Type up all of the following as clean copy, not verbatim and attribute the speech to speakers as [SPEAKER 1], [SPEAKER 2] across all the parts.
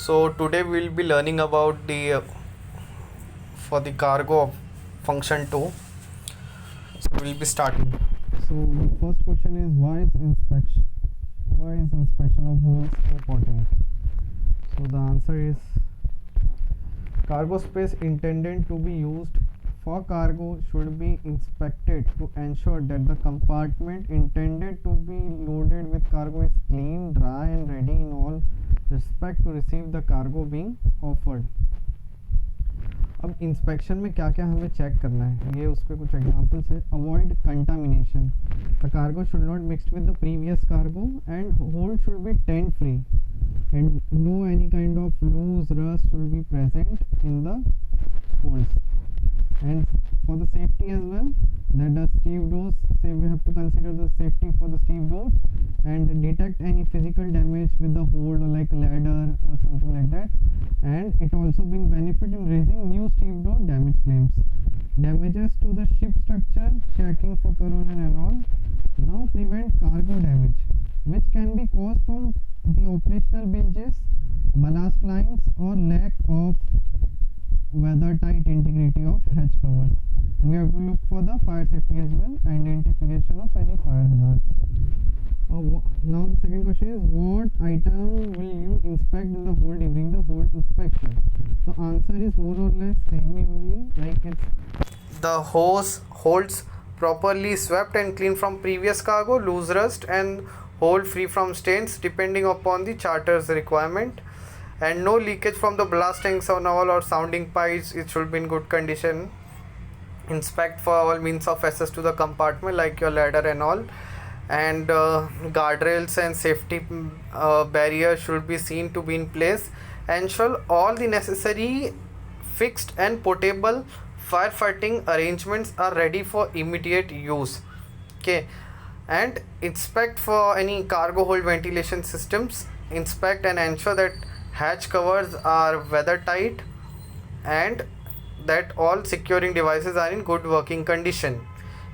[SPEAKER 1] So today we'll be learning about the for the cargo of function 2. So we'll be starting. So the first question is why is inspection of holes important? So the answer is cargo space intended to be used for cargo should be inspected to ensure that the compartment intended to be loaded with cargo is clean, dry and ready in all respect to receive the cargo being offered. अब inspection में क्या क्या हमें check करना है, ये उसके कुछ एग्जांपल्स है. Avoid contamination. The cargo should not mixed with the previous cargo and hold should be tent free and no any kind of loose rust should be present in the holes. And for the safety as well, that the steve doors, say we have to consider the safety for the steve doors and detect any physical damage with the hold like ladder or something like that. And it also bring benefit in raising new steve door damage claims. Damages to the ship structure, checking for corrosion and all. Now prevent cargo damage which can be caused from the operational bilges, ballast lines or lack of weather tight integrity of hatch covers. And we have to look for the fire safety as well, identification of any fire hazards. Now the second question is, what item will you inspect in the hold during the hold inspection? The answer is more or less same only, like it's the hose holds properly swept and clean from previous cargo, loose rust and hold free from stains depending upon the charter's requirement, and no leakage from the blast tanks on all or sounding pipes. It should be in good condition. Inspect for all means of access to the compartment like your ladder and all, and guardrails and safety barriers should be seen to be in place. Ensure all the necessary fixed and portable firefighting arrangements are ready for immediate use. Okay. And inspect for any cargo hold ventilation systems. Inspect and ensure that hatch covers are weather tight and that all securing devices are in good working condition.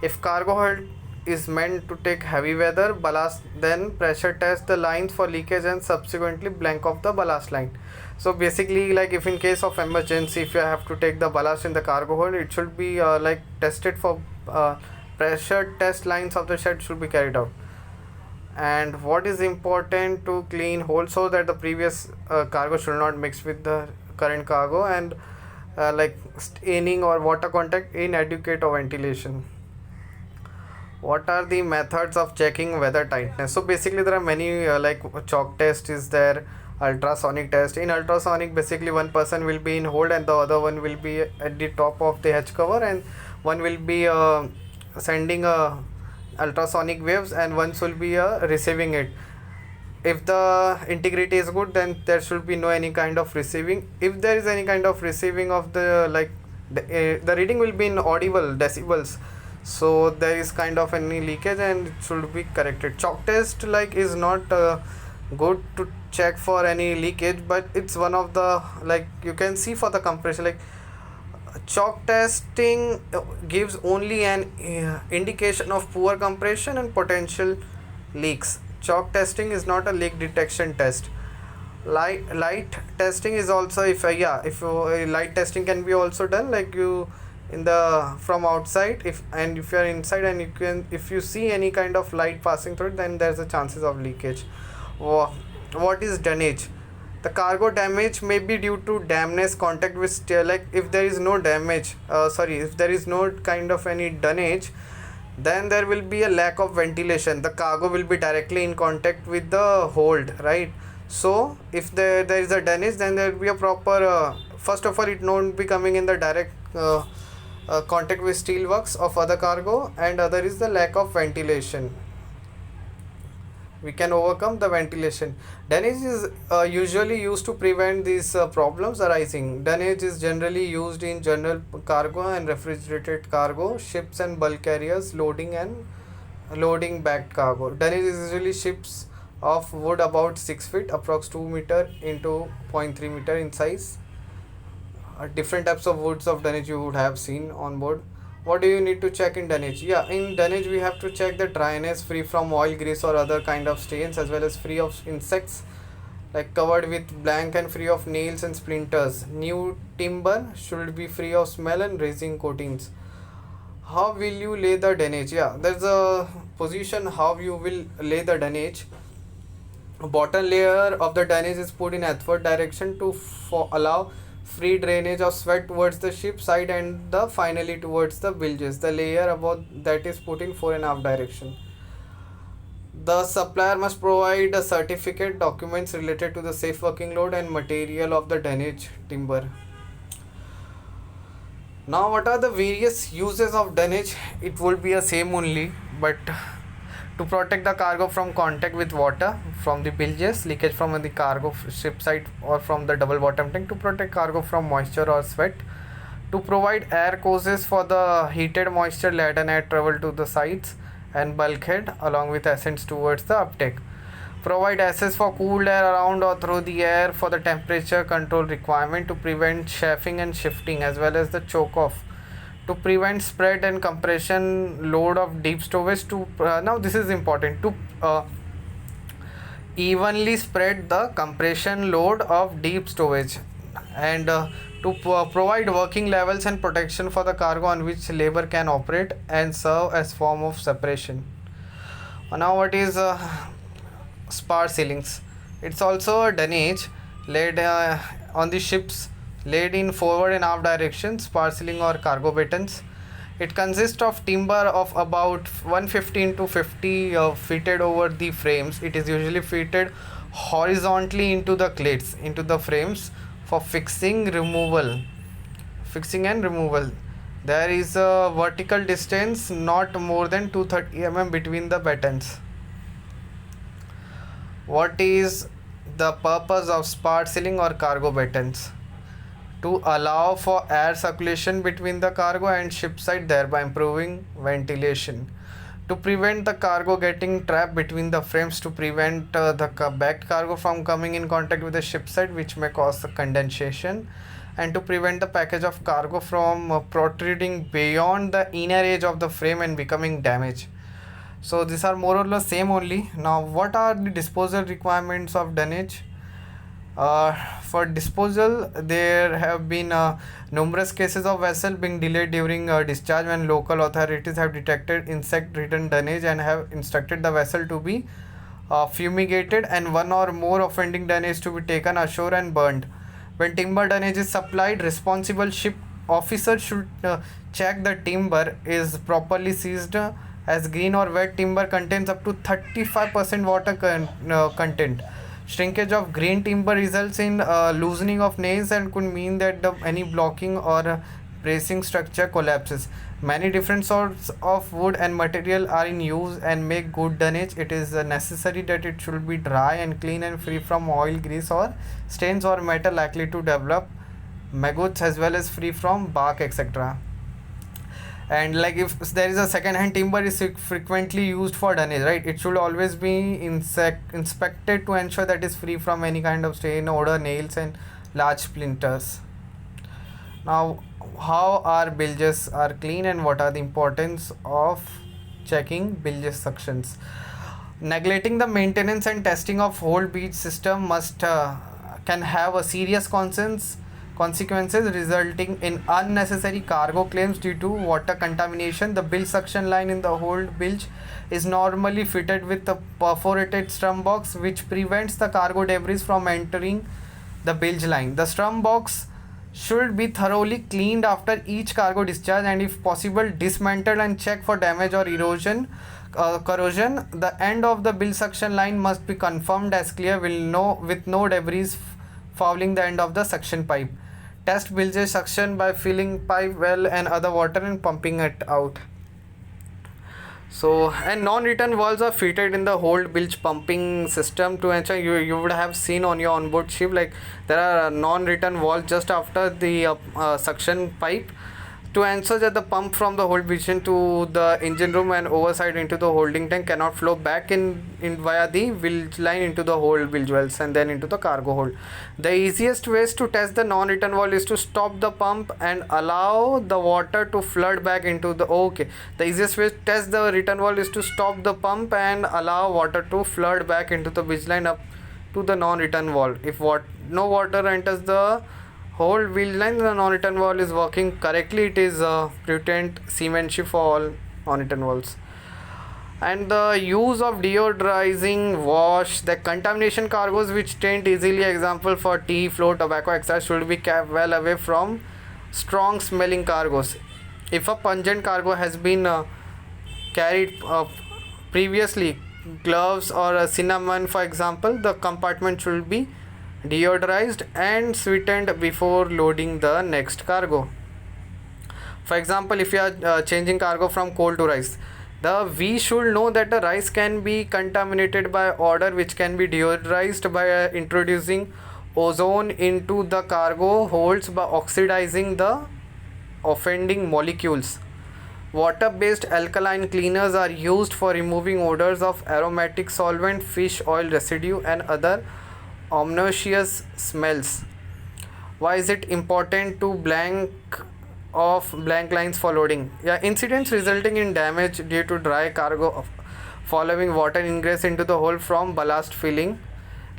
[SPEAKER 1] If cargo hold is meant to take heavy weather ballast, then pressure test the lines for leakage and subsequently blank off the ballast line. So basically, like if in case of emergency, if you have to take the ballast in the cargo hold, it should be like tested for pressure test lines of the shed should be carried out. And what is important to clean hold so that the previous cargo should not mix with the current cargo, and like staining or water contact, inadequate or ventilation. What are the methods of checking weather tightness? So basically there are many like chalk test is there, ultrasonic test. In ultrasonic, basically one person will be in hold and the other one will be at the top of the hatch cover, and one will be sending ultrasonic waves and one should be receiving it. If the integrity is good, then there should be no any kind of receiving. If there is any kind of receiving of the like the reading will be in audible decibels, so there is kind of any leakage and it should be corrected. Chalk test like is not good to check for any leakage, but it's one of the, like you can see for the compression, like chalk testing gives only an indication of poor compression and potential leaks. Chalk testing is not a leak detection test. Light testing is also, if light testing can be also done, like you in the from outside, if you are inside and you can, if you see any kind of light passing through it, then there's a chances of leakage. What is dunnage? The cargo damage may be due to dampness, contact with steel. Like if there is no damage, if there is no kind of any dunnage, then there will be a lack of ventilation. The cargo will be directly in contact with the hold, right? So if there is a dunnage, then there will be a proper first of all, it won't be coming in the direct contact with steel works of other cargo, and other is the lack of ventilation. We can overcome the ventilation. Dunnage is usually used to prevent these problems arising. Dunnage is generally used in general cargo and refrigerated cargo, ships and bulk carriers, loading bagged cargo. Dunnage is usually ships of wood about 6 feet, approx 2 meter into 0.3 meter in size. Different types of woods of dunnage you would have seen on board. What do you need to check in dunnage? In dunnage we have to check the dryness, free from oil, grease or other kind of stains, as well as free of insects, like covered with blank and free of nails and splinters. New timber should be free of smell and resin coatings. How will you lay the drainage? Yeah, there's a position how you will lay the drainage. Bottom layer of the drainage is put in athwart direction to allow free drainage of sweat towards the ship side and the finally towards the bilges. The layer above that is put in fore and aft direction. The supplier must provide a certificate documents related to the safe working load and material of the drainage timber. Now what are the various uses of drainage? It will be a same only, but to protect the cargo from contact with water from the bilges, leakage from the cargo ship side or from the double bottom tank, to protect cargo from moisture or sweat, to provide air courses for the heated moisture laden air travel to the sides and bulkhead along with ascents towards the uptake, provide access for cooled air around or through the air for the temperature control requirement, to prevent chafing and shifting as well as the choke off, to prevent spread and compression load of deep stowage, to now this is important, to evenly spread the compression load of deep stowage, and to provide working levels and protection for the cargo on which labor can operate and serve as form of separation. Now what is spar ceilings? It's also a drainage laid on the ships, laid in forward and aft directions, spar ceiling or cargo batons. It consists of timber of about 115 to 50 fitted over the frames. It is usually fitted horizontally into the clades, into the frames for fixing and removal. There is a vertical distance not more than 230 mm between the batons. What is the purpose of spar ceiling or cargo batons? To allow for air circulation between the cargo and ship side, thereby improving ventilation. To prevent the cargo getting trapped between the frames, to prevent the backed cargo from coming in contact with the ship side, which may cause the condensation, and to prevent the package of cargo from protruding beyond the inner edge of the frame and becoming damaged. So these are more or less same only. Now what are the disposal requirements of dunnage? For disposal, there have been numerous cases of vessel being delayed during discharge when local authorities have detected insect-ridden dunnage and have instructed the vessel to be fumigated and one or more offending dunnage to be taken ashore and burned. When timber dunnage is supplied, responsible ship officer should check the timber is properly seized, as green or wet timber contains up to 35% water content. Shrinkage of green timber results in loosening of nails and could mean that any blocking or bracing structure collapses. Many different sorts of wood and material are in use and make good dunnage. It is necessary that it should be dry and clean and free from oil, grease or stains or metal likely to develop maggots, as well as free from bark, etc. And like if there is a second hand timber is frequently used for dunnage, right, it should always be inspected to ensure that is free from any kind of stain, odor, nails and large splinters. Now how our bilges are clean and what are the importance of checking bilge suctions? Neglecting the maintenance and testing of whole bilge system must can have a serious consequences resulting in unnecessary cargo claims due to water contamination. The bilge suction line in the hold bilge is normally fitted with a perforated strum box which prevents the cargo debris from entering the bilge line. The strum box should be thoroughly cleaned after each cargo discharge and if possible dismantled and checked for damage or corrosion. The end of the bilge suction line must be confirmed as clear with no debris fouling the end of the suction pipe. Test bilge suction by filling pipe well and other water and pumping it out. So, and non-return valves are fitted in the hold bilge pumping system to ensure you would have seen on your onboard ship, like there are non-return valves just after the suction pipe to ensure that the pump from the hold bilge to the engine room and overside into the holding tank cannot flow back in via the bilge line into the hold bilge wells and then into the cargo hold. The easiest ways to test the non-return valve is to stop the pump and allow the water to flood back into the the easiest way to test the return valve is to stop the pump and allow water to flood back into the bilge line up to the non-return valve. If no water enters the hold wheel line, the non-return valve is working correctly. It is prudent seamanship for all non-return valves. And the use of deodorizing wash the contamination cargoes which taint easily, example for tea, flour, tobacco, etc., should be kept well away from strong smelling cargoes. If a pungent cargo has been carried previously, gloves or cinnamon for example, the compartment should be deodorized and sweetened before loading the next cargo. For example, if you are changing cargo from coal to rice, we should know that the rice can be contaminated by odor, which can be deodorized by introducing ozone into the cargo holds by oxidizing the offending molecules. Water-based alkaline cleaners are used for removing odors of aromatic solvent, fish oil residue, and other obnoxious smells. Why is it important to blank lines for loading? Incidents resulting in damage due to dry cargo following water ingress into the hold from ballast filling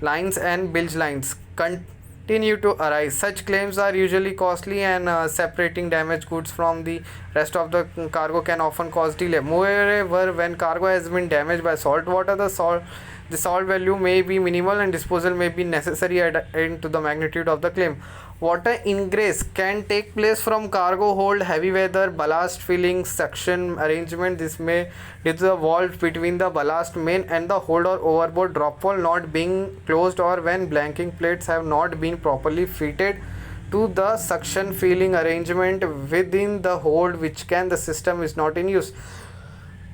[SPEAKER 1] lines and bilge lines continue to arise. Such claims are usually costly, and separating damaged goods from the rest of the cargo can often cause delay. Moreover, when cargo has been damaged by salt water, the salt value may be minimal and disposal may be necessary according to the magnitude of the claim. Water ingress can take place from cargo hold, heavy weather, ballast filling, suction arrangement. This may due to the valve between the ballast main and the hold or overboard drop valve not being closed, or when blanking plates have not been properly fitted to the suction filling arrangement within the hold, which can the system is not in use.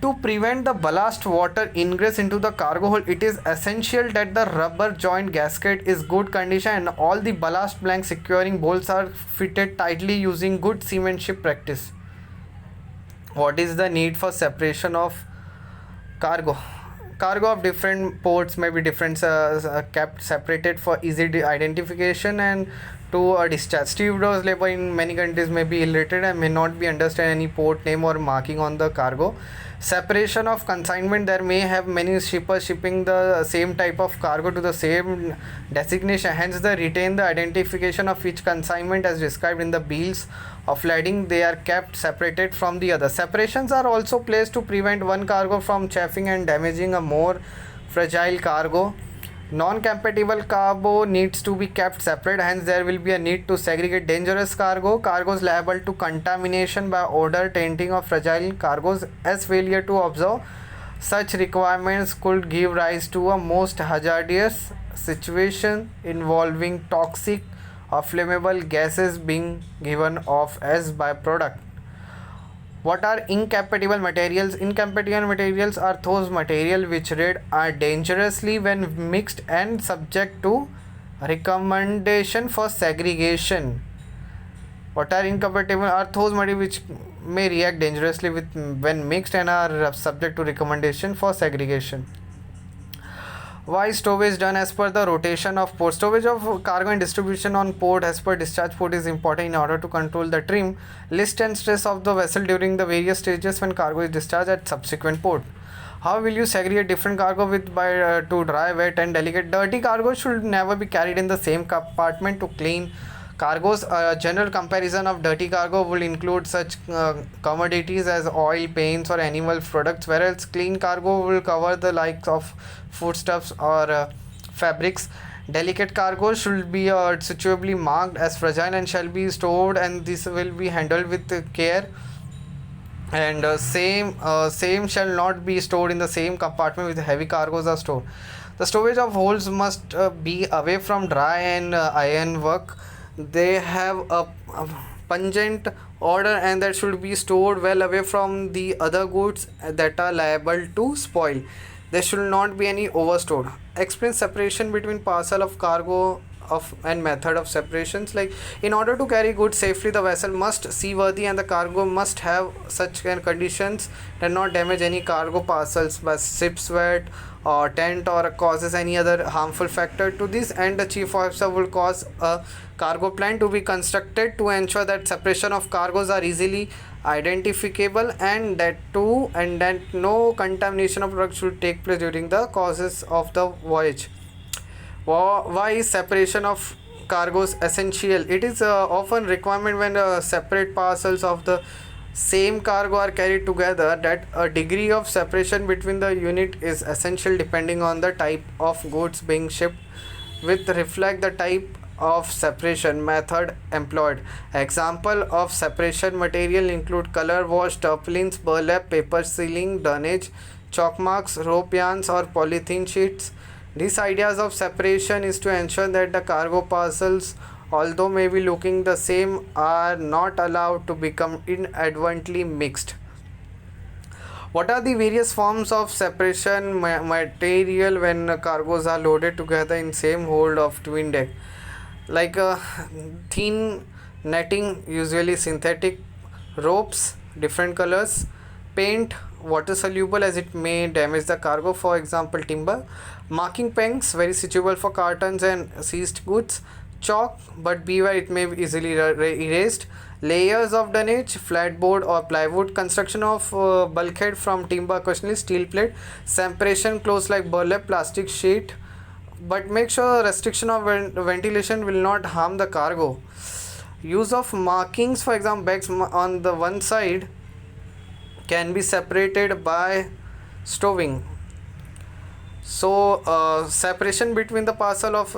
[SPEAKER 1] To prevent the ballast water ingress into the cargo hold, it is essential that the rubber joint gasket is good condition and all the ballast blank securing bolts are fitted tightly using good seamanship practice. What is the need for separation of cargo? Cargo of different ports may be kept separated for easy identification and to a discharge. Stevedores labor in many countries may be illiterate and may not be understand any port name or marking on the cargo. Separation of consignment: there may have many shippers shipping the same type of cargo to the same designation, hence they retain the identification of each consignment as described in the bills of lading. They are kept separated from the other. Separations are also placed to prevent one cargo from chafing and damaging a more fragile cargo. Non-compatible cargo needs to be kept separate, hence there will be a need to segregate dangerous cargoes liable to contamination by odor, tainting of fragile cargoes, as failure to observe such requirements could give rise to a most hazardous situation involving toxic or flammable gases being given off as byproduct. What are incompatible materials? Incompatible materials are those materials which are dangerously when mixed and subject to recommendation for segregation. What are incompatible? Are those materials which may react dangerously when mixed and are subject to recommendation for segregation. Why stowage done as per the rotation of port? Stowage of cargo and distribution on port as per discharge port is important in order to control the trim, list and stress of the vessel during the various stages when cargo is discharged at subsequent port. How will you segregate different cargo to dry, wet and delicate? Dirty cargo should never be carried in the same compartment to clean cargoes. A general comparison of dirty cargo will include such commodities as oil, paints or animal products, whereas clean cargo will cover the likes of foodstuffs or fabrics. Delicate cargo should be suitably marked as fragile and shall be stored, and this will be handled with care. And same shall not be stored in the same compartment with heavy cargoes are stored. The stowage of holds must be away from dry and iron work. They have a pungent odor and that should be stored well away from the other goods that are liable to spoil. There should not be any overstored. Explain separation between parcel of cargo and method of separations. Like, in order to carry goods safely, the vessel must seaworthy and the cargo must have such conditions that not damage any cargo parcels by ship's wet or tent or causes any other harmful factor. To this end, the chief officer will cause a cargo plan to be constructed to ensure that separation of cargoes are easily identifiable and that no contamination of products should take place during the courses of the voyage. Why is separation of cargoes essential? It is often requirement when separate parcels of the same cargo are carried together, that a degree of separation between the unit is essential depending on the type of goods being shipped with reflect the type of separation method employed. Example of separation material include color wash, tarpaulins, burlap, paper sealing, dunnage, chalk marks, rope yarns or polythene sheets. These ideas of separation is to ensure that the cargo parcels, although may be looking the same, are not allowed to become inadvertently mixed. What are the various forms of separation material when cargoes are loaded together in same hold of twin deck? Like thin netting, usually synthetic, ropes, different colors, paint, water soluble as it may damage the cargo, for example timber, marking pegs, very suitable for cartons and seized goods, chalk, but beware it may be easily erased, layers of dunnage, flatboard or plywood, construction of bulkhead from timber, occasionally steel plate, separation clothes like burlap, plastic sheet, but make sure restriction of ventilation will not harm the cargo. Use of markings, for example bags on the one side can be separated by stowing. So separation between the parcel of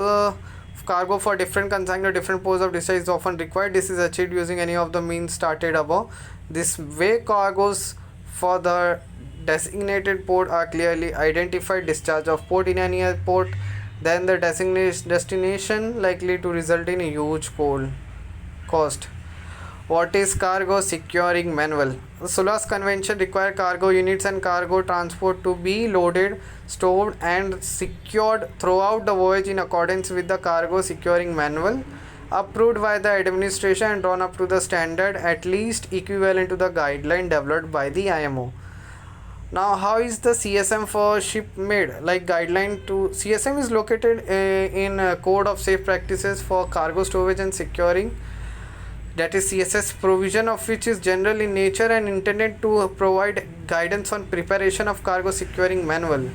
[SPEAKER 1] cargo for different consignment or different posts of discharge is often required. This is achieved using any of the means started above. This way cargoes for the designated port are clearly identified. Discharge of port in any port then the destination likely to result in a huge cost. What is cargo securing manual? The SULAS convention require cargo units and cargo transport to be loaded, stored and secured throughout the voyage in accordance with the cargo securing manual approved by the administration and drawn up to the standard at least equivalent to the guideline developed by the IMO. Now how is the CSM for ship made? Like guideline to CSM is located in a code of safe practices for cargo storage and securing, that is CSS, provision of which is general in nature and intended to provide guidance on preparation of cargo securing manual,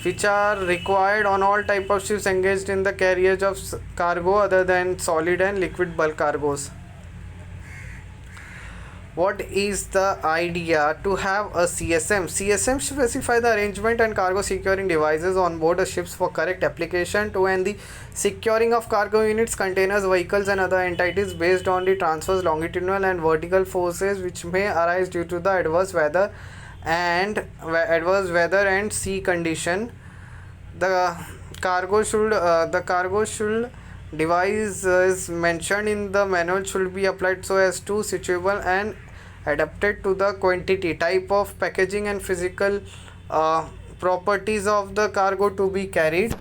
[SPEAKER 1] which are required on all type of ships engaged in the carriage of cargo other than solid and liquid bulk cargos. What is the idea to have a CSM? CSM specify the arrangement and cargo securing devices on board the ships for correct application to and the securing of cargo units, containers, vehicles and other entities based on the transverse, longitudinal and vertical forces which may arise due to the adverse weather and sea condition. The cargo should device is mentioned in the manual should be applied so as to suitable and adapted to the quantity, type of packaging and physical properties of the cargo to be carried.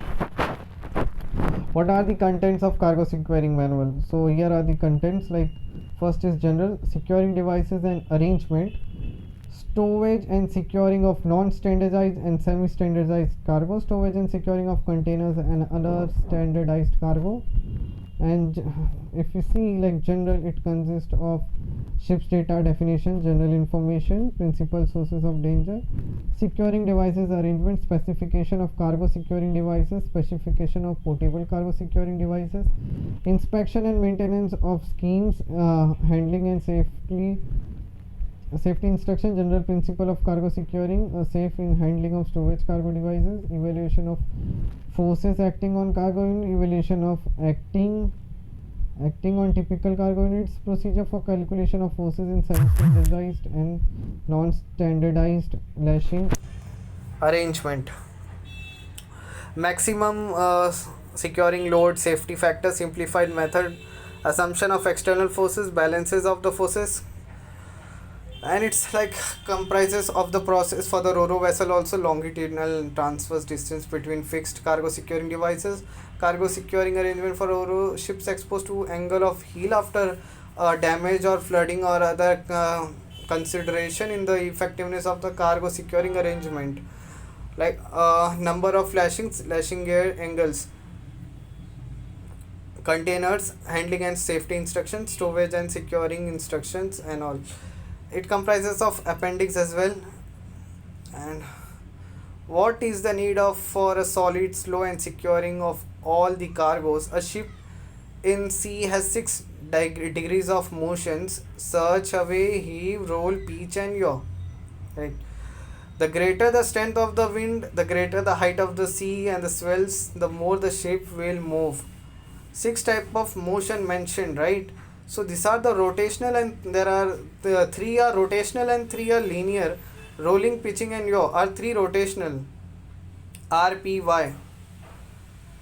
[SPEAKER 1] What are the contents of cargo securing manual? So here are the contents. Like first is general, securing devices and arrangement, stowage and securing of non-standardized and semi-standardized cargo, stowage and securing of containers and other standardized cargo. And if you see, like general, it consists of ship's data definition, general information, principal sources of danger, securing devices arrangement, specification of cargo securing devices, specification of portable cargo securing devices, inspection and maintenance of schemes, handling and safety instruction, general principle of cargo securing, safe in handling of storage cargo devices, evaluation of forces acting on cargo unit, evaluation of acting on typical cargo units, procedure for calculation of forces in standardized and non-standardized lashing arrangement, maximum securing load, safety factor, simplified method, assumption of external forces, balances of the forces, and it's like comprises of the process for the ro-ro vessel also, longitudinal transverse distance between fixed cargo securing devices, cargo securing arrangement for ro-ro ships exposed to angle of heel after damage or flooding or other consideration in the effectiveness of the cargo securing arrangement, like number of lashing gear angles, containers, handling and safety instructions, stowage and securing instructions and all. It comprises of appendix as well. And what is the need of for a solid, slow and securing of all the cargoes. A ship in sea has six degrees of motions: surge, away, heave, roll, pitch, and yaw. Right. The greater the strength of the wind, the greater the height of the sea and the swells, the more the ship will move. Six type of motion mentioned, right? So these are the rotational, and there are the three are rotational and three are linear. Rolling, pitching, and yaw are three rotational. RPY,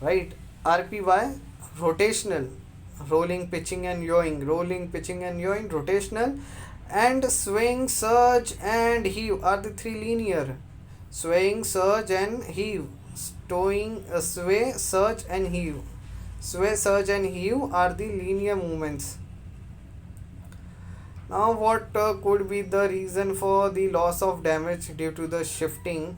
[SPEAKER 1] right? RPY, rotational. Rolling, pitching, and yawing. Rolling, pitching, and yawing, rotational. And swing, surge, and heave are the three linear. Swaying, surge, and heave. Sway, surge, and heave. Sway, surge, and heave are the linear movements. Now, what could be the reason for the loss of damage due to the shifting?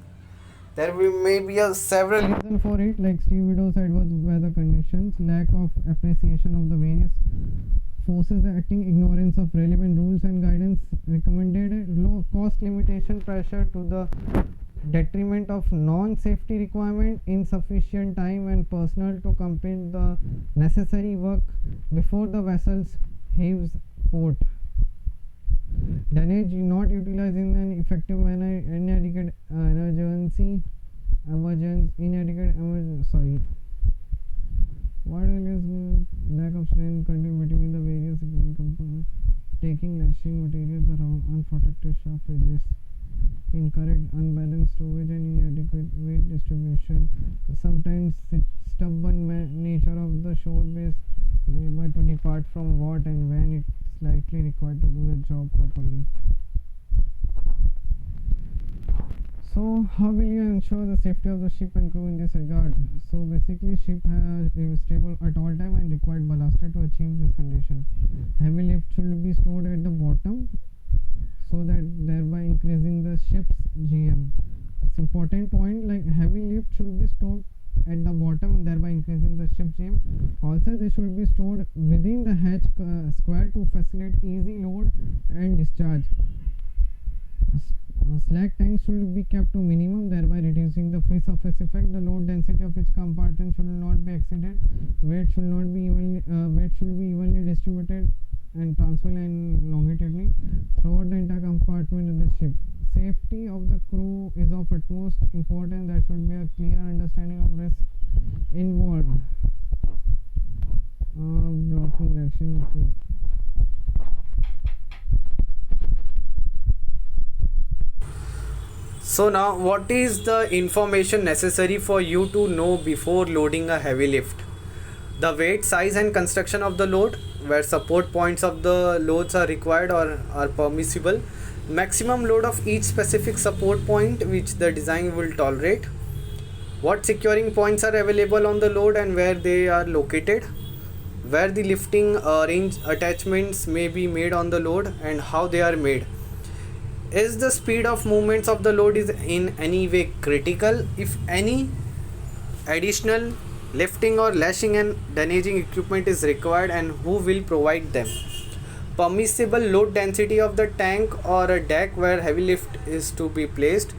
[SPEAKER 1] There may be several reasons for it, like Steve Widow said, was weather conditions, lack of appreciation of the various forces acting, ignorance of relevant rules and guidance recommended, low cost limitation, pressure to the detriment of non-safety requirement, insufficient time and personnel to complete the necessary work before the vessels leaves port, damage not utilized in an effective manner, inadequate what is lack of strength contained between the various components, taking lashing materials around unprotected shaft edges, incorrect unbalanced storage and inadequate weight distribution, sometimes stubborn nature of the shore based labor to depart from what and when it's likely required to do the job properly. So how will you ensure the safety of the ship and crew in this regard? So basically, ship is stable at all time and required ballaster to achieve this condition. Heavy lift should be stored at the bottom so that thereby increasing the ship's GM. It's important point, like heavy lift should be stored at the bottom and thereby increasing the ship's GM. Also, they should be stored within the hatch square to facilitate easy load and discharge. Slack tanks should be kept to minimum, thereby reducing the free surface effect. The load density of each compartment should not be exceeded. Weight should be evenly distributed and transferred and longitudinally throughout the entire compartment of the ship. Safety of the crew is of utmost importance. There should be a clear understanding of risk involved. Blocking action. Okay. So now, what is the information necessary for you to know before loading a heavy lift? The weight, size and construction of the load, where support points of the loads are required or are permissible, maximum load of each specific support point which the design will tolerate, what securing points are available on the load and where they are located, where the lifting range attachments may be made on the load and how they are made. Is the speed of movements of the load is in any way critical? If any additional lifting or lashing and damaging equipment is required, and who will provide them? Permissible load density of the tank or a deck where heavy lift is to be placed.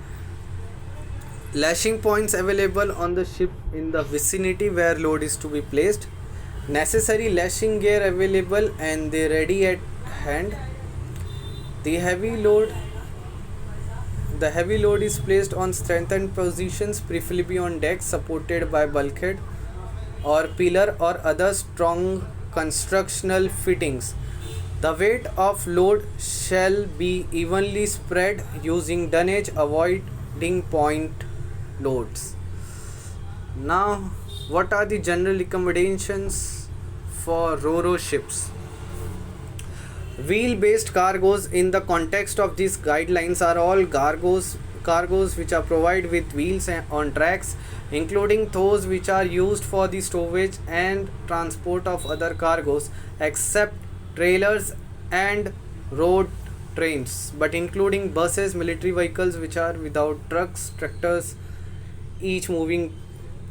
[SPEAKER 1] Lashing points available on the ship in the vicinity where load is to be placed. Necessary lashing gear available and they ready at hand. The heavy load is placed on strengthened positions, preferably on decks supported by bulkhead or pillar or other strong constructional fittings. The weight of load shall be evenly spread using dunnage, avoiding point loads. Now, what are the general recommendations for ro-ro ships? Wheel-based cargoes in the context of these guidelines are all cargoes which are provided with wheels on tracks, including those which are used for the stowage and transport of other cargoes, except trailers and road trains, but including buses, military vehicles which are without trucks, tractors, each moving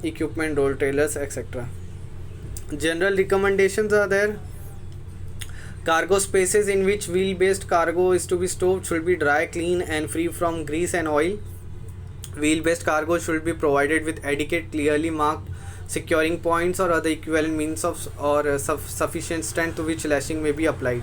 [SPEAKER 1] equipment, road trailers, etc. General recommendations are there. Cargo spaces in which wheel-based cargo is to be stored should be dry, clean and free from grease and oil. Wheel-based cargo should be provided with adequate, clearly marked securing points or other equivalent means of or sufficient strength to which lashing may be applied.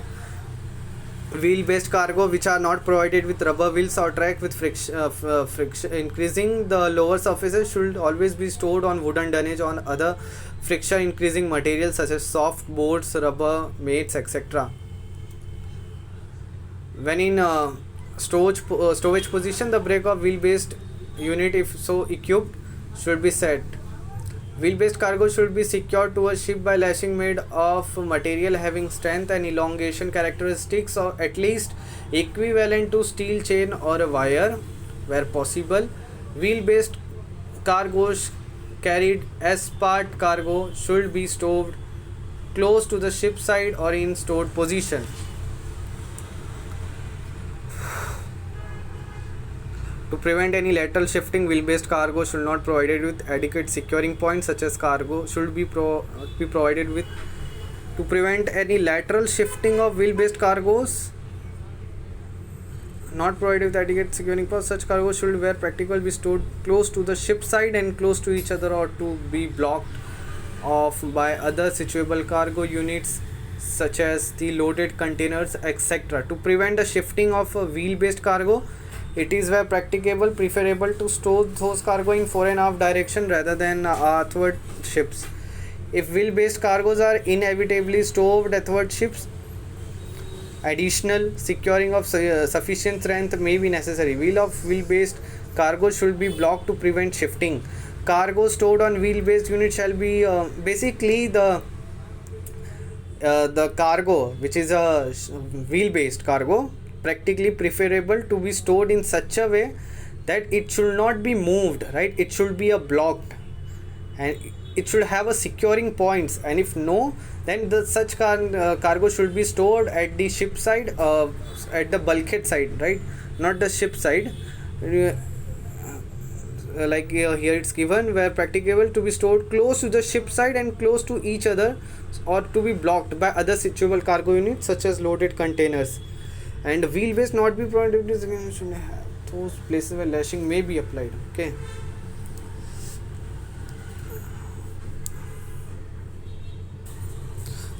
[SPEAKER 1] Wheel based cargo which are not provided with rubber wheels or track with friction increasing the lower surfaces should always be stored on wooden dunnage on other friction increasing materials such as soft boards, rubber mates, etc. When in stowage position, the brake of wheel based unit, if so equipped, should be set. Wheel-based cargo should be secured to a ship by lashing made of material having strength and elongation characteristics or at least equivalent to steel chain or a wire where possible. Wheel-based cargoes carried as part cargo should be stowed close to the ship side or in stored position. To prevent any lateral shifting, wheel-based cargo should not be provided with adequate securing points such as cargo should be provided with. To prevent any lateral shifting of wheel-based cargoes not provided with adequate securing points, such cargo should where practical be stored close to the ship side and close to each other or to be blocked off by other situable cargo units such as the loaded containers, etc. To prevent the shifting of a wheel-based cargo, it is where practicable preferable to store those cargo in fore and aft direction rather than athwart ships. If wheel-based cargoes are inevitably stowed athwart ships, additional securing of sufficient strength may be necessary. Wheel-based cargo should be blocked to prevent shifting. Cargo stored on wheel-based unit shall be basically the cargo which is a wheel-based cargo practically preferable to be stored in such a way that it should not be moved, right? It should be a blocked and it should have a securing points, and if no, then the such cargo should be stored at the ship side, at the bulkhead side, right? Not the ship side. Like here it's given where practicable to be stored close to the ship side and close to each other or to be blocked by other situable cargo units such as loaded containers. And wheel-based not be provided should have those places where lashing may be applied. Okay.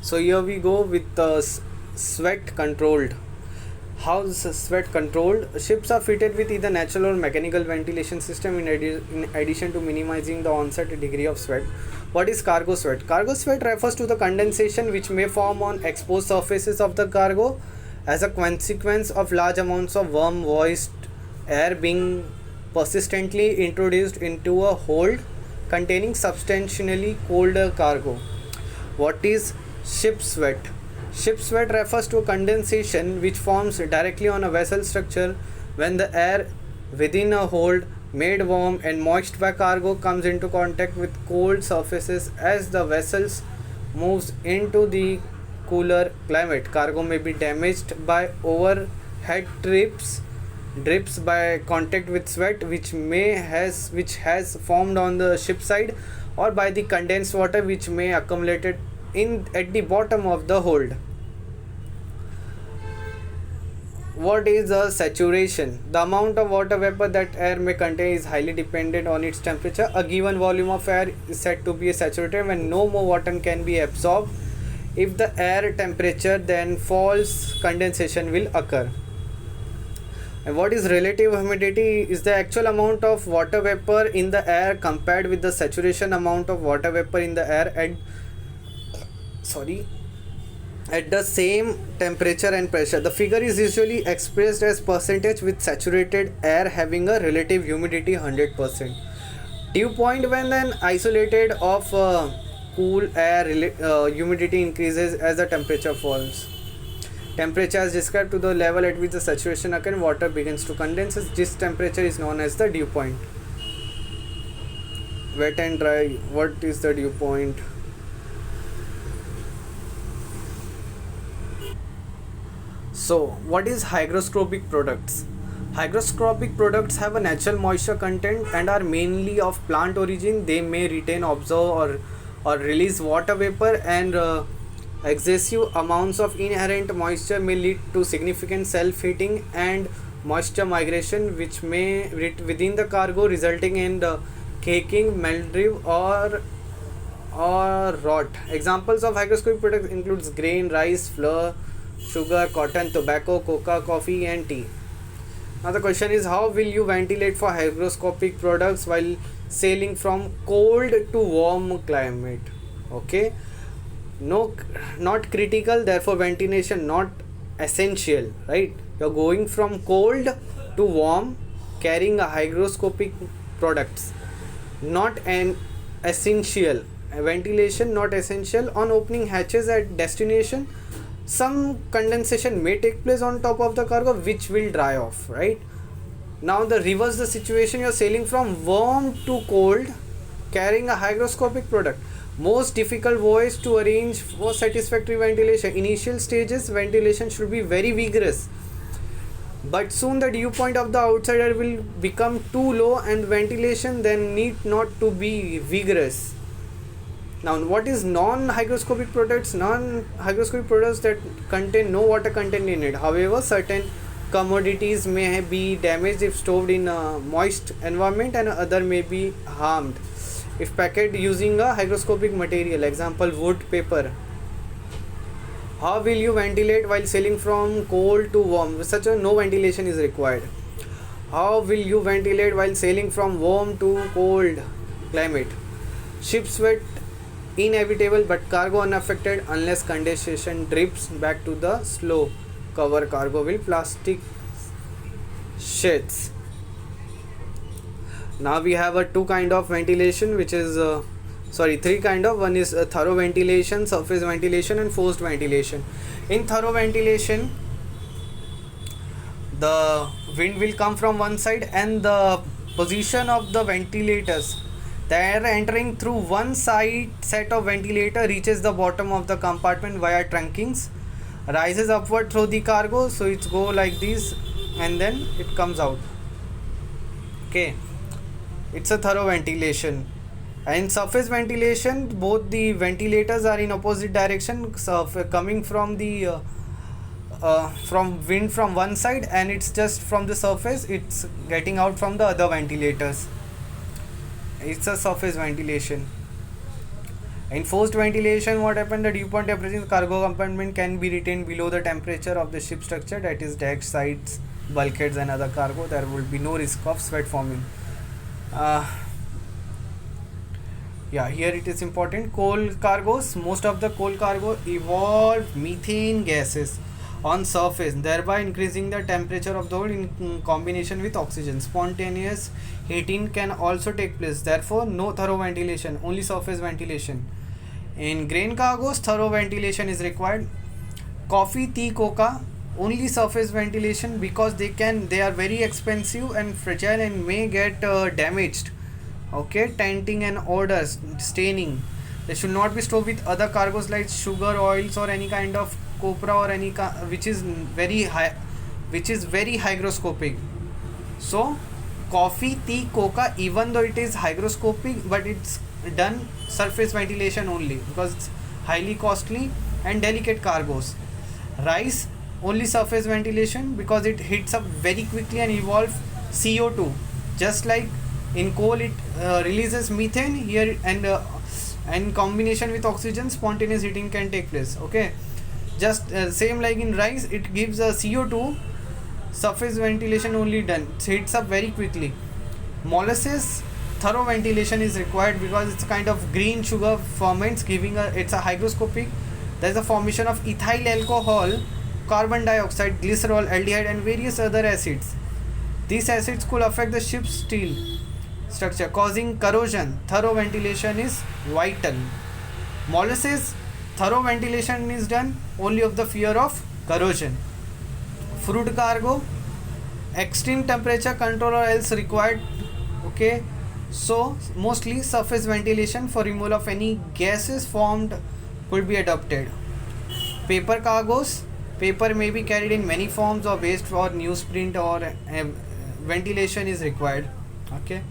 [SPEAKER 1] So here we go with the sweat controlled. How is sweat controlled? Ships are fitted with either natural or mechanical ventilation system in addition to minimizing the onset degree of sweat. What is cargo sweat? Cargo sweat refers to the condensation which may form on exposed surfaces of the cargo as a consequence of large amounts of warm moist air being persistently introduced into a hold containing substantially colder cargo. What is ship sweat? Ship sweat refers to a condensation which forms directly on a vessel structure when the air within a hold made warm and moist by cargo comes into contact with cold surfaces as the vessels moves into the cooler climate. Cargo may be damaged by overhead drips by contact with sweat which has formed on the ship side or by the condensed water which may accumulated at the bottom of the hold. What is a saturation? The amount of water vapor that air may contain is highly dependent on its temperature. A given volume of air is said to be saturated when no more water can be absorbed. If the air temperature then falls, condensation will occur. And what is relative humidity? Is the actual amount of water vapor in the air compared with the saturation amount of water vapor in the air at the same temperature and pressure. The figure is usually expressed as percentage with saturated air having a relative humidity 100%. Dew point: when an isolated of cool air humidity increases as the temperature falls. Temperature is described to the level at which the saturation occurs and water begins to condense. This temperature is known as the dew point. Wet and dry. What is the dew point? So, what is hygroscopic products? Hygroscopic products have a natural moisture content and are mainly of plant origin. They may retain, absorb, or release water vapor, and excessive amounts of inherent moisture may lead to significant self-heating and moisture migration, which may within the cargo, resulting in the caking, mildew, or or rot. Examples of hygroscopic products includes grain, rice, flour, sugar, cotton, tobacco, cocoa, coffee and tea. Now the question is, how will you ventilate for hygroscopic products while sailing from cold to warm climate? Okay, no, not critical, therefore ventilation not essential, right? You're going from cold to warm carrying a hygroscopic products, not an essential. Ventilation not essential. On opening hatches at destination, some condensation may take place on top of the cargo which will dry off, right? Now the reverse the situation, you're sailing from warm to cold carrying a hygroscopic product. Most difficult voyage to arrange for satisfactory ventilation. Initial stages ventilation should be very vigorous, but soon the dew point of the outsider will become too low and ventilation then need not to be vigorous. Now what is non-hygroscopic products? Non-hygroscopic products that contain no water content in it. However, certain commodities may be damaged if stored in a moist environment, and other may be harmed if packed using a hygroscopic material. Example, wood, paper. How will you ventilate while sailing from cold to warm? Such a no ventilation is required. How will you ventilate while sailing from warm to cold climate? Ship's wet inevitable, but cargo unaffected unless condensation drips back to the slow. Cover cargo with plastic sheets. Now we have a two kind of ventilation, which is three kind of. One is thorough ventilation, surface ventilation and forced ventilation. In thorough ventilation, the wind will come from one side and the position of the ventilators, the air entering through one side set of ventilator reaches the bottom of the compartment via trunkings, rises upward through the cargo, so it's go like this and then it comes out. Okay, it's a thorough ventilation. And surface ventilation, both the ventilators are in opposite direction, coming from the from wind from one side, and it's just from the surface, it's getting out from the other ventilators. It's a surface ventilation. In forced ventilation, what happened? The dew point temperature in the cargo compartment can be retained below the temperature of the ship structure, that is deck, sides, bulkheads and other cargo. There will be no risk of sweat forming. Here it is important. Coal cargos, most of the coal cargo evolve methane gases on surface, thereby increasing the temperature of the oil in combination with oxygen. Spontaneous heating can also take place, therefore no thorough ventilation, only surface ventilation. In grain cargos, thorough ventilation is required. Coffee, tea, cocoa, only surface ventilation, because they are very expensive and fragile and may get damaged. Okay, tainting and odors, staining. They should not be stored with other cargos like sugar, oils or any kind of copra or any which is very hygroscopic. So coffee, tea, cocoa, even though it is hygroscopic, but it's done surface ventilation only because it's highly costly and delicate cargos. Rice, only surface ventilation because it heats up very quickly and evolves CO2. Just like in coal it releases methane, here and in combination with oxygen spontaneous heating can take place. Okay, just same like in rice, it gives a CO2, surface ventilation only done, it heats up very quickly. Molasses, thorough ventilation is required because it's kind of green sugar ferments, it's a hygroscopic. There's a formation of ethyl alcohol, carbon dioxide, glycerol, aldehyde and various other acids. These acids could affect the ship's steel structure, causing corrosion. Thorough ventilation is vital. Molasses, thorough ventilation is done only of the fear of corrosion. Fruit cargo, extreme temperature control or else required. Okay, so mostly surface ventilation for removal of any gases formed could be adopted. Paper cargos, paper may be carried in many forms or waste for newsprint or ventilation is required. Okay,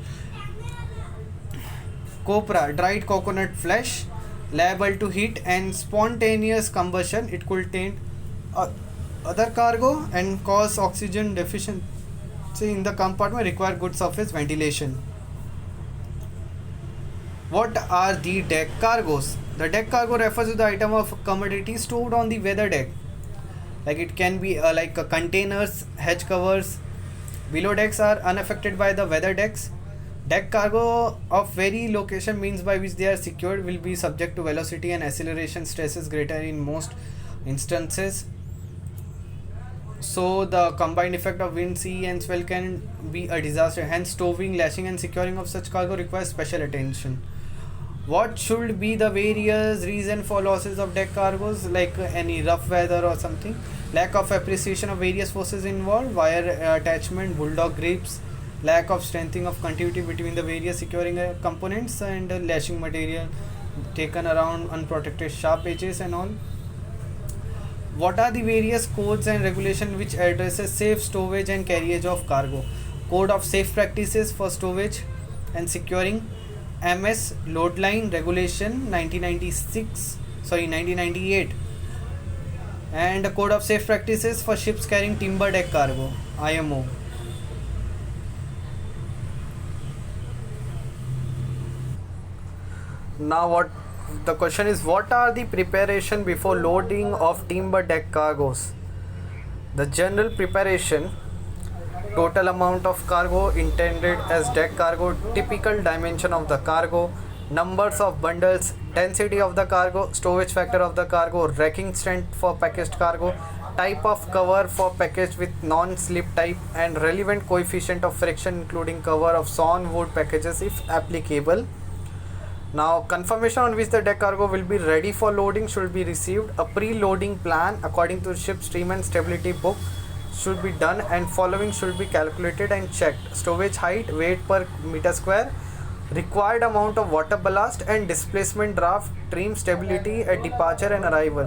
[SPEAKER 1] copra, dried coconut flesh, liable to heat and spontaneous combustion. It could taint other cargo and cause oxygen deficiency in the compartment, require good surface ventilation. What are the deck cargoes? The deck cargo refers to the item of commodity stored on the weather deck. Like it can be containers, hedge covers. Below decks are unaffected by the weather decks. Deck cargo of very location means by which they are secured will be subject to velocity and acceleration stresses greater in most instances. So the combined effect of wind, sea and swell can be a disaster. Hence stowing, lashing and securing of such cargo requires special attention. What should be the various reason for losses of deck cargoes, like any rough weather or something? Lack of appreciation of various forces involved, wire attachment, bulldog grips, lack of strengthening of continuity between the various securing components, and lashing material taken around unprotected sharp edges and all. What are the various codes and regulations which addresses safe stowage and carriage of cargo? Code of safe practices for stowage and securing, MS load line regulation 1998, and a code of safe practices for ships carrying timber deck cargo, IMO. Now what the question is, what are the preparation before loading of timber deck cargoes? The general preparation: total amount of cargo intended as deck cargo, typical dimension of the cargo, numbers of bundles, density of the cargo, stowage factor of the cargo, racking strength for packaged cargo, type of cover for package with non-slip type, and relevant coefficient of friction including cover of sawn wood packages if applicable. Now, confirmation on which the deck cargo will be ready for loading should be received. A pre-loading plan according to ship stream and stability book should be done, and following should be calculated and checked: stowage height, weight per meter square, required amount of water ballast and displacement draft, trim stability at departure and arrival.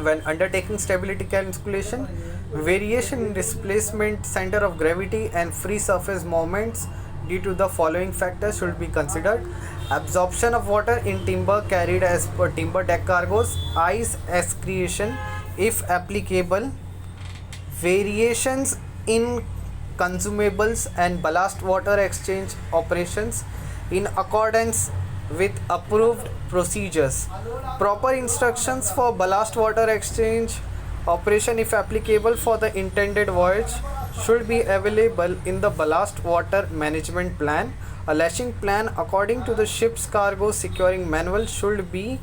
[SPEAKER 1] When undertaking stability calculation, variation in displacement center of gravity and free surface moments due to the following factors should be considered: absorption of water in timber carried as per timber deck cargoes, ice excretion if applicable, variations in consumables and ballast water exchange operations in accordance with approved procedures, proper instructions for ballast water exchange operation if applicable for the intended voyage should be available in the ballast water management plan. A lashing plan according to the ship's cargo securing manual should be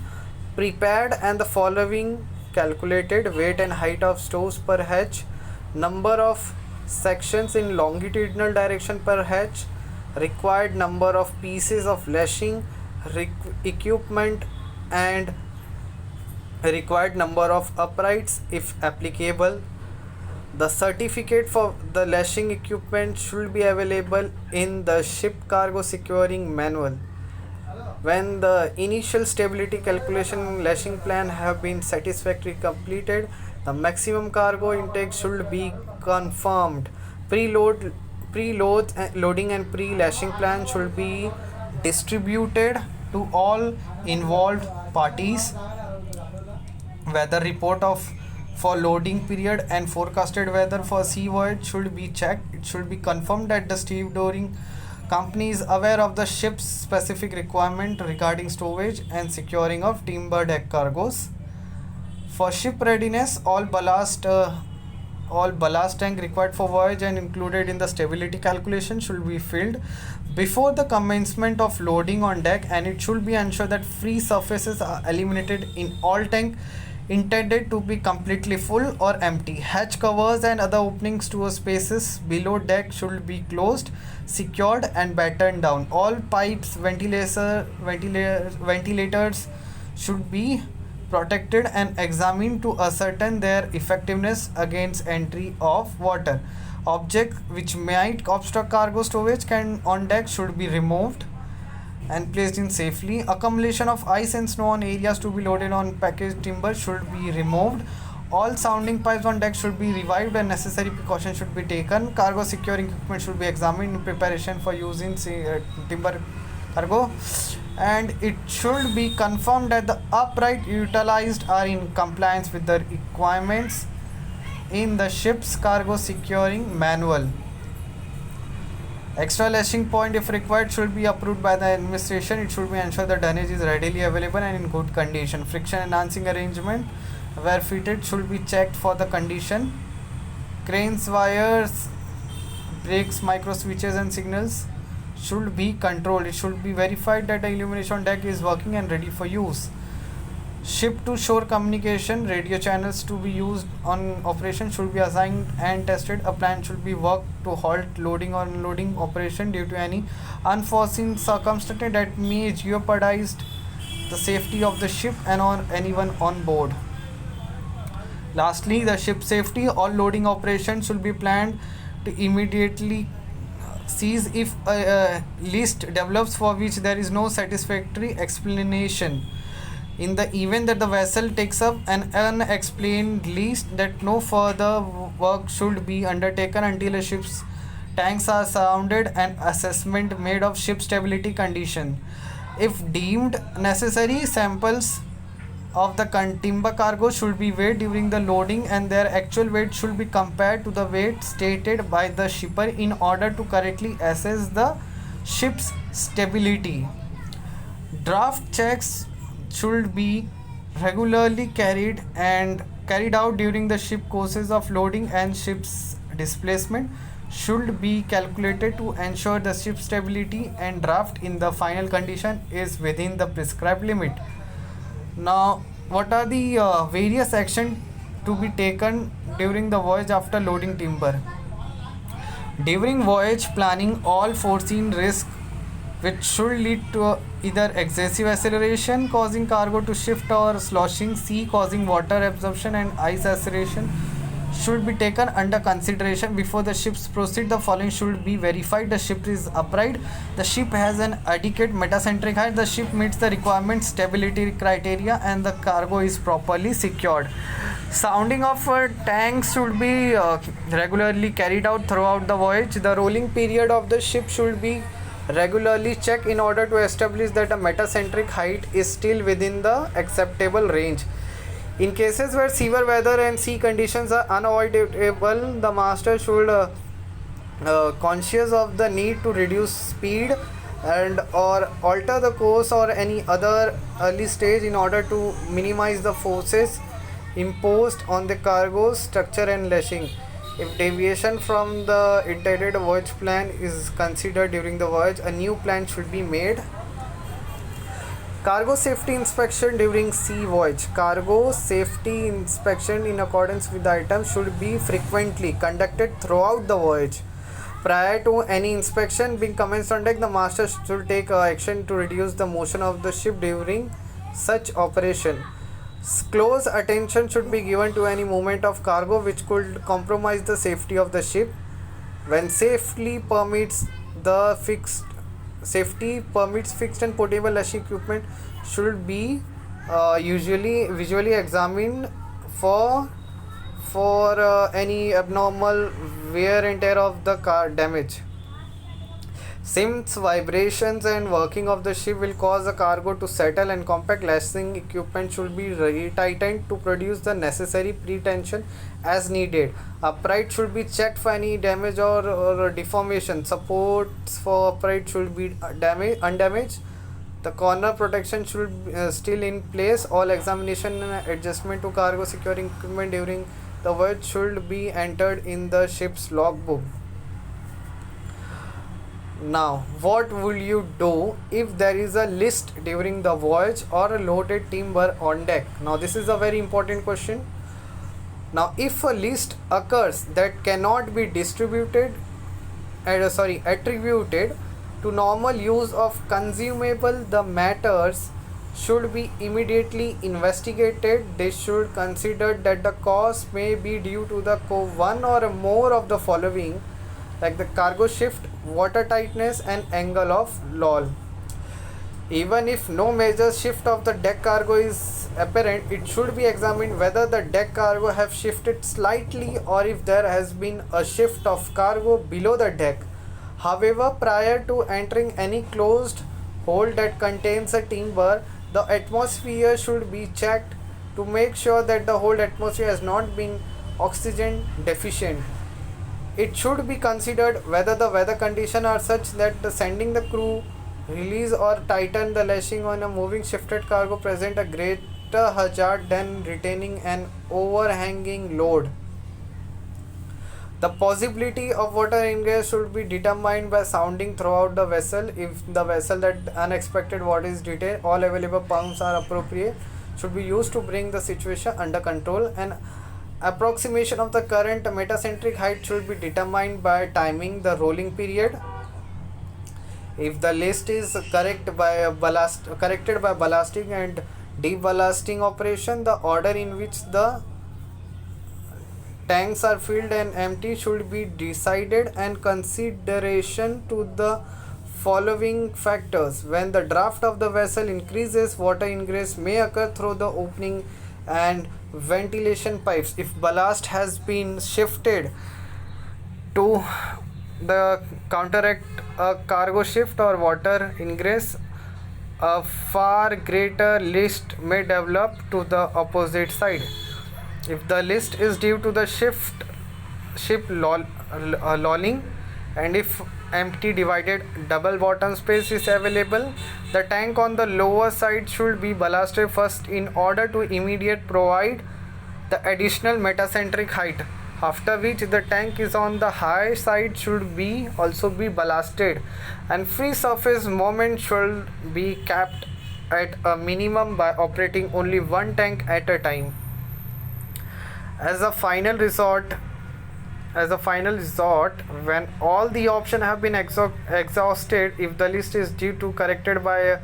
[SPEAKER 1] prepared, and the following calculated: weight and height of stows per hatch, number of sections in longitudinal direction per hatch, required number of pieces of lashing, equipment and required number of uprights if applicable. The certificate for the lashing equipment should be available in the ship cargo securing manual. When the initial stability calculation and lashing plan have been satisfactorily completed, the maximum cargo intake should be confirmed. Loading and pre-lashing plan should be distributed to all involved parties. Weather report of for loading period and forecasted weather for sea voyage should be checked. It should be confirmed that the stevedoring company is aware of the ship's specific requirement regarding stowage and securing of timber deck cargoes. For ship readiness, all ballast tank required for voyage and included in the stability calculation should be filled before the commencement of loading on deck, and it should be ensured that free surfaces are eliminated in all tank intended to be completely full or empty. Hatch covers and other openings to spaces below deck should be closed, secured and battened down. All pipes, ventilators should be protected and examined to ascertain their effectiveness against entry of water. Objects which might obstruct cargo stowage on deck should be removed and placed in safely. Accumulation of ice and snow on areas to be loaded on packaged timber should be removed. All sounding pipes on deck should be revived and necessary precautions should be taken. Cargo securing equipment should be examined in preparation for use in timber cargo, and it should be confirmed that the upright utilized are in compliance with the requirements in the ship's cargo securing manual. Extra lashing point, if required, should be approved by the administration. It should be ensured the dunnage is readily available and in good condition. Friction enhancing arrangement where fitted should be checked for the condition. Cranes, wires, brakes, micro switches and signals should be controlled. It should be verified that the illumination deck is working and ready for use. Ship to shore communication, radio channels to be used on operation should be assigned and tested. A plan should be worked to halt loading or unloading operation due to any unforeseen circumstance that may jeopardize the safety of the ship and or anyone on board. Lastly, the ship safety. All loading operations should be planned to immediately cease if a list develops for which there is no satisfactory explanation. In the event that the vessel takes up an unexplained list, that no further work should be undertaken until a ship's tanks are sounded and assessment made of ship stability condition. If deemed necessary, samples of the timber cargo should be weighed during the loading and their actual weight should be compared to the weight stated by the shipper in order to correctly assess the ship's stability. Draft checks should be regularly carried out during the ship courses of loading, and ship's displacement should be calculated to ensure the ship stability and draft in the final condition is within the prescribed limit. Now, what are the various actions to be taken during the voyage after loading timber? During voyage planning, all foreseen risks which should lead to either excessive acceleration causing cargo to shift or sloshing sea causing water absorption and ice acceleration should be taken under consideration before the ships proceed. The following should be verified: the ship is upright, the ship has an adequate metacentric height, the ship meets the requirement stability criteria, and the cargo is properly secured. Sounding of tanks should be regularly carried out throughout the voyage. The rolling period of the ship should be regularly checked in order to establish that a metacentric height is still within the acceptable range. In cases where severe weather and sea conditions are unavoidable, the master should conscious of the need to reduce speed and or alter the course or any other early stage in order to minimize the forces imposed on the cargo's structure and lashing. If deviation from the intended voyage plan is considered during the voyage, a new plan should be made. Cargo safety inspection during sea voyage. Cargo safety inspection in accordance with the items should be frequently conducted throughout the voyage. Prior to any inspection being commenced on deck, the master should take action to reduce the motion of the ship during such operation. Close attention should be given to any movement of cargo which could compromise the safety of the ship. When safety permits, fixed and portable lashing equipment should be usually visually examined for any abnormal wear and tear of the car damage. Since vibrations and working of the ship will cause the cargo to settle and compact, lashing equipment should be retightened to produce the necessary pre-tension as needed. Upright should be checked for any damage or deformation. Supports for upright should be undamaged. The corner protection should be still in place. All examination and adjustment to cargo securing equipment during the voyage should be entered in the ship's logbook. Now, what will you do if there is a list during the voyage or a loaded timber on deck? Now, this is a very important question. Now, if a list occurs that cannot be attributed to normal use of consumable, the matters should be immediately investigated. They should consider that the cause may be due to the one or more of the following, like the cargo shift, water tightness and angle of loll. Even if no major shift of the deck cargo is apparent, it should be examined whether the deck cargo have shifted slightly or if there has been a shift of cargo below the deck. However, prior to entering any closed hold that contains a timber, the atmosphere should be checked to make sure that the whole atmosphere has not been oxygen deficient. It should be considered whether the weather conditions are such that the sending the crew, release or tighten the lashing on a moving shifted cargo present a greater hazard than retaining an overhanging load. The possibility of water ingress should be determined by sounding throughout the vessel. If the vessel that unexpected water is detained, all available pumps are appropriate should be used to bring the situation under control. An approximation of the current metacentric height should be determined by timing the rolling period. If the list is corrected by ballasting and deballasting operation, the order in which the tanks are filled and empty should be decided and consideration to the following factors. When the draft of the vessel increases, water ingress may occur through the opening and ventilation pipes. If ballast has been shifted to the counteract a cargo shift or water ingress, a far greater list may develop to the opposite side. If the list is due to the ship lolling, and if empty divided double bottom space is available, the tank on the lower side should be ballasted first in order to immediate provide the additional metacentric height, after which the tank is on the high side should be also be ballasted, and free surface moment should be kept at a minimum by operating only one tank at a time. As a final resort, when all the options have been exhausted, if the list is due to corrected by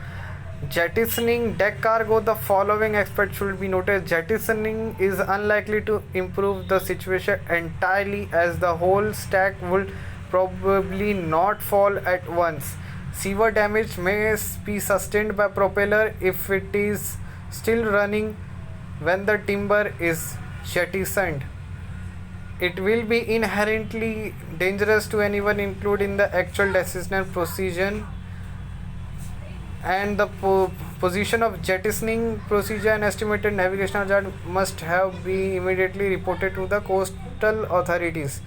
[SPEAKER 1] jettisoning deck cargo, the following aspect should be noted. Jettisoning is unlikely to improve the situation entirely, as the whole stack will probably not fall at once. Severe damage may be sustained by propeller if it is still running when the timber is jettisoned. It will be inherently dangerous to anyone, including the actual decisional procedure and the position of jettisoning procedure and estimated navigational hazard must have been immediately reported to the coastal authorities.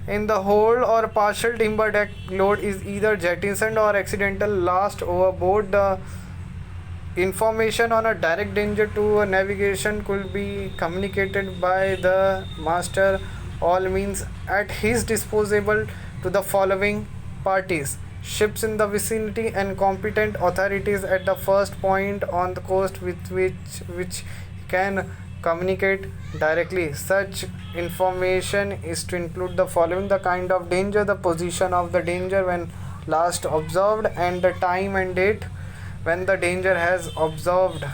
[SPEAKER 1] In the whole or partial timber deck load is either jettisoned or accidental lost overboard, the information on a direct danger to a navigation could be communicated by the master all means at his disposal to the following parties: ships in the vicinity and competent authorities at the first point on the coast with which can communicate directly. Such information is to include the following: the kind of danger, the position of the danger when last observed, and the time and date when the danger has observed.